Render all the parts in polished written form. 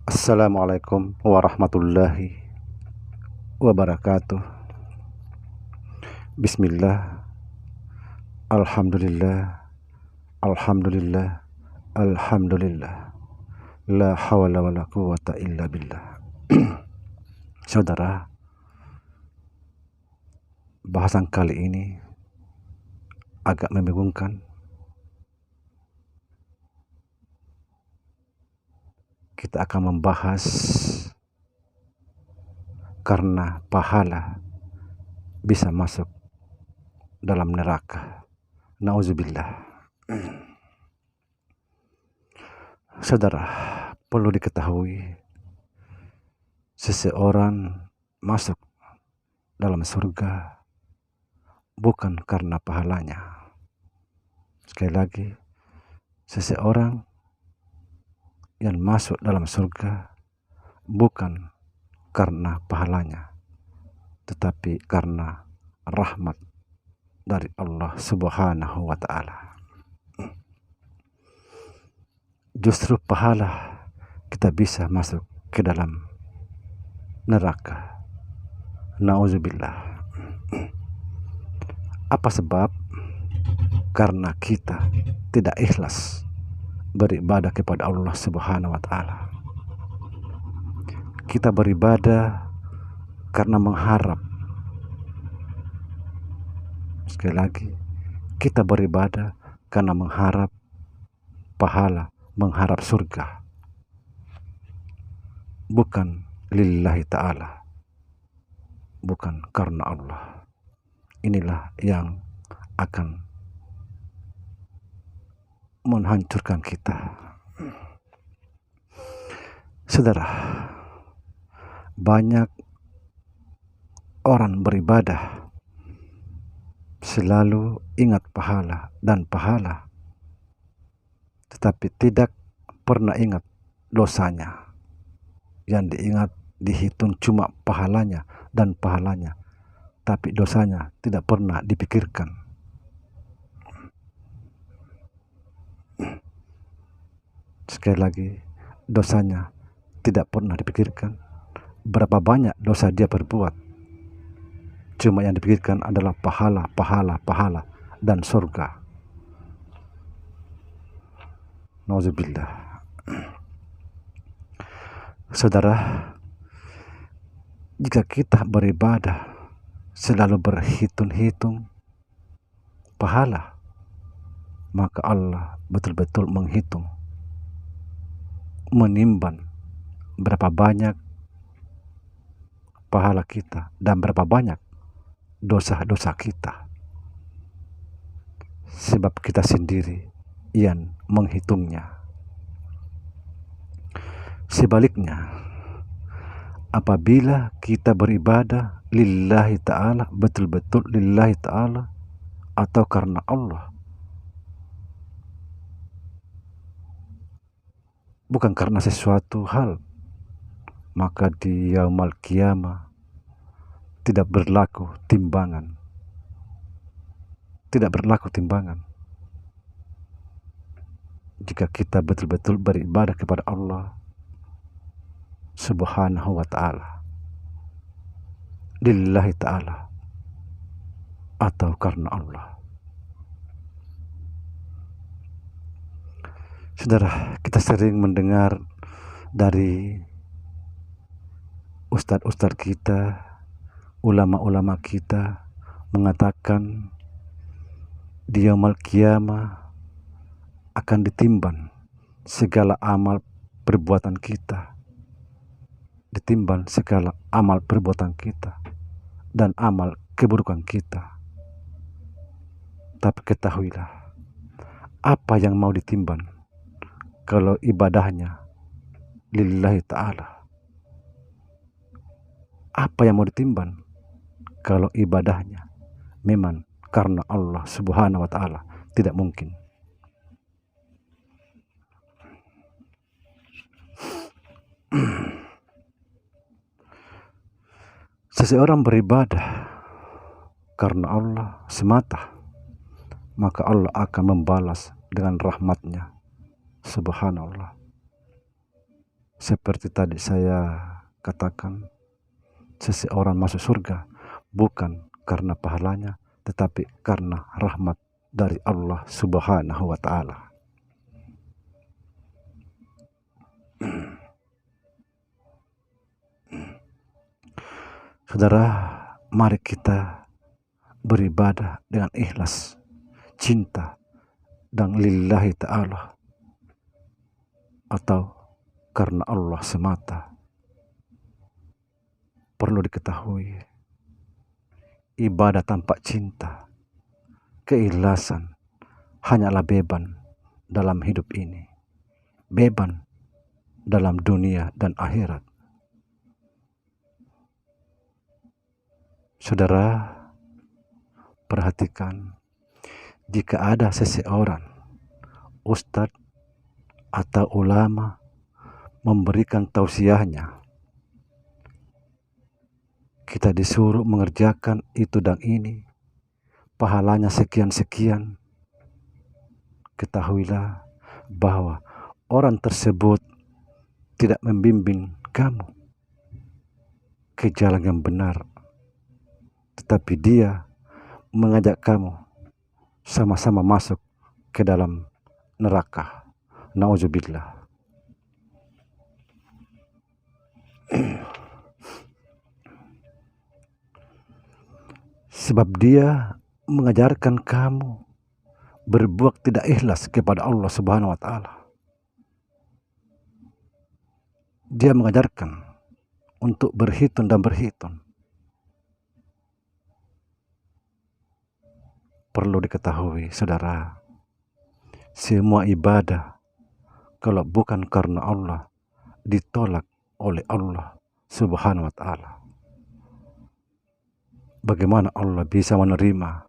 Assalamualaikum warahmatullahi wabarakatuh. Bismillah. Alhamdulillah. Alhamdulillah. Alhamdulillah. La hawla wa la quwwata illa billah. Saudara, bahasan kali ini agak membingungkan. Kita akan membahas karena pahala bisa masuk dalam neraka. Nauzubillah. Saudara, perlu diketahui, seseorang masuk dalam surga bukan karena pahalanya. Sekali lagi, seseorang yang masuk dalam surga bukan karena pahalanya, tetapi karena rahmat dari Allah Subhanahu wa Ta'ala. Justru pahala kita bisa masuk ke dalam neraka. Nauzubillah. Apa sebab? Karena kita tidak ikhlas beribadah kepada Allah Subhanahu wa Ta'ala. Kita beribadah karena mengharap. Sekali lagi, kita beribadah karena mengharap pahala, mengharap surga, bukan lillahi ta'ala, bukan karena Allah. Inilah yang akan menghancurkan kita. Saudara, banyak orang beribadah selalu ingat pahala dan pahala, tetapi tidak pernah ingat dosanya. Yang diingat, dihitung cuma pahalanya dan pahalanya, tapi dosanya tidak pernah dipikirkan. Sekali lagi, dosanya tidak pernah dipikirkan. Berapa banyak dosa dia berbuat, cuma yang dipikirkan adalah pahala, pahala, pahala, dan surga. Nauzubillah. Saudara, jika kita beribadah selalu berhitung-hitung pahala, maka Allah betul-betul menghitung, menimbang berapa banyak pahala kita dan berapa banyak dosa-dosa kita. Sebab kita sendiri yang menghitungnya. Sebaliknya, apabila kita beribadah lillahi ta'ala, betul-betul lillahi ta'ala atau karena Allah, bukan karena sesuatu hal, maka di yaumul qiyamah tidak berlaku timbangan. Tidak berlaku timbangan. Jika kita betul-betul beribadah kepada Allah Subhanahu wa Ta'ala, lillahi ta'ala, atau karena Allah. Saudara, kita sering mendengar dari ustadz-ustadz kita, ulama-ulama kita mengatakan di yaumul qiyamah akan ditimbang segala amal perbuatan kita, ditimbang segala amal perbuatan kita dan amal keburukan kita. Tapi ketahuilah, apa yang mau ditimbang kalau ibadahnya lillahi ta'ala? Apa yang mau ditimbang kalau ibadahnya memang karena Allah Subhanahu wa Ta'ala? Tidak mungkin. Seseorang beribadah karena Allah semata, maka Allah akan membalas dengan rahmatnya Subhanallah. Seperti tadi saya katakan, seseorang masuk surga bukan karena pahalanya, tetapi karena rahmat dari Allah Subhanahu wa Ta'ala. Saudara, mari kita beribadah dengan ikhlas, cinta, dan lillahi ta'ala, atau karena Allah semata. Perlu diketahui, ibadah tanpa cinta, keikhlasan hanyalah beban dalam hidup ini, beban dalam dunia dan akhirat. Saudara, perhatikan, jika ada seseorang, ustadz atau ulama memberikan tausiahnya, kita disuruh mengerjakan itu dan ini, pahalanya sekian-sekian. Ketahuilah bahwa orang tersebut tidak membimbing kamu ke jalan yang benar, tetapi dia mengajak kamu sama-sama masuk ke dalam neraka. Nauzubillah. Sebab dia mengajarkan kamu berbuat tidak ikhlas kepada Allah Subhanahu wa Ta'ala. Dia mengajarkan untuk berhitung dan berhitung. Perlu diketahui, saudara, semua ibadah kalau bukan karena Allah ditolak oleh Allah Subhanahu wa Ta'ala. Bagaimana Allah bisa menerima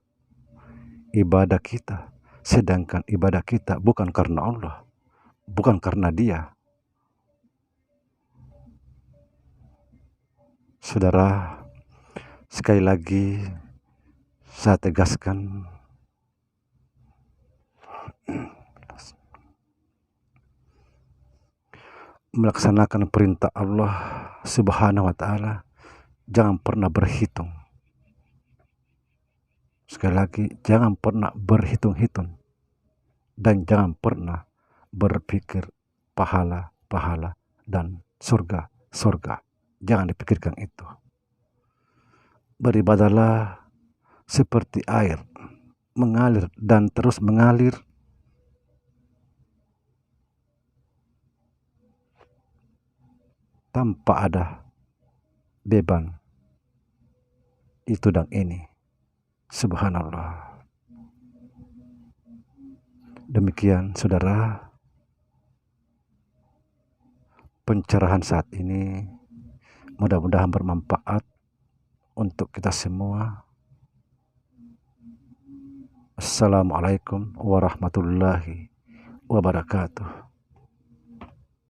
ibadah kita, sedangkan ibadah kita bukan karena Allah, bukan karena Dia? Saudara, sekali lagi saya tegaskan, melaksanakan perintah Allah Subhanahu wa Ta'ala jangan pernah berhitung. Sekali lagi, jangan pernah berhitung-hitung, dan jangan pernah berpikir pahala-pahala dan surga-surga. Jangan dipikirkan itu. Beribadahlah seperti air, mengalir dan terus mengalir. Tanpa ada beban itu dan ini. Subhanallah. Demikian, saudara, pencerahan saat ini mudah-mudahan bermanfaat untuk kita semua. Assalamualaikum warahmatullahi wabarakatuh.